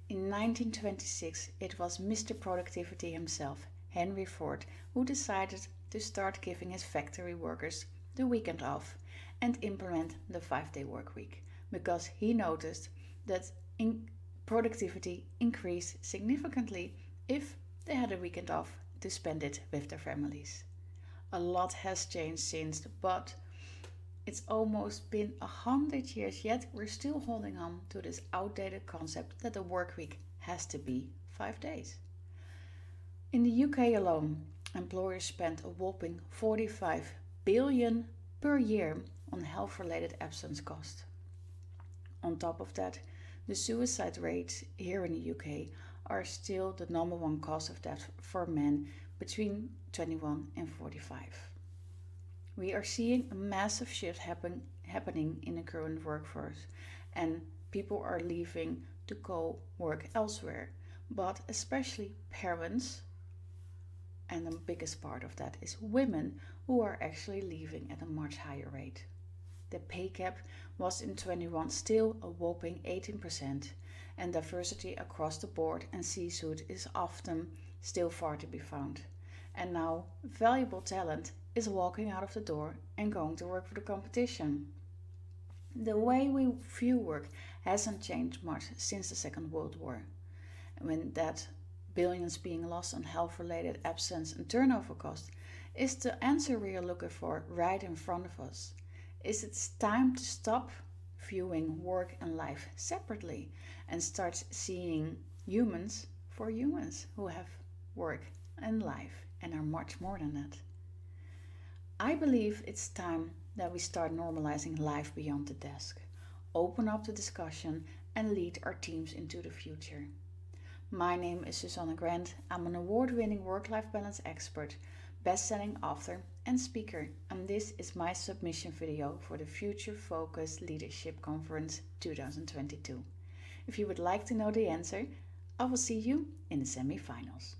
In 1926, it was Mr. Productivity himself, Henry Ford, who decided to start giving his factory workers the weekend off and implement the 5-day work week, because he noticed that productivity increased significantly if they had a weekend off to spend it with their families. A lot has changed since, but it's almost been 100 years, yet we're still holding on to this outdated concept that the work week has to be 5 days. In the UK alone, employers spend a whopping 45 billion per year on health-related absence costs. On top of that, the suicide rates here in the UK are still the number one cause of death for men between 21 and 45. We are seeing a massive shift happening in the current workforce, and people are leaving to go work elsewhere, but especially parents, and the biggest part of that is women, who are actually leaving at a much higher rate. The pay gap was in 21 still a whopping 18%, and diversity across the board and C-suite is often still far to be found. And now valuable talent is walking out of the door and going to work for the competition. The way we view work hasn't changed much since the Second World War, when that billions being lost on health-related absence and turnover cost is the answer we are looking for right in front of us. Is it time to stop viewing work and life separately and start seeing humans for humans who have work and life and are much more than that? I believe it's time that we start normalizing life beyond the desk, open up the discussion and lead our teams into the future. My name is Susanne. I'm an award-winning work-life balance expert, best-selling author and speaker, and this is my submission video for the Future Focus Leadership Conference 2022. If you would like to know the answer, I will see you in the semi-finals.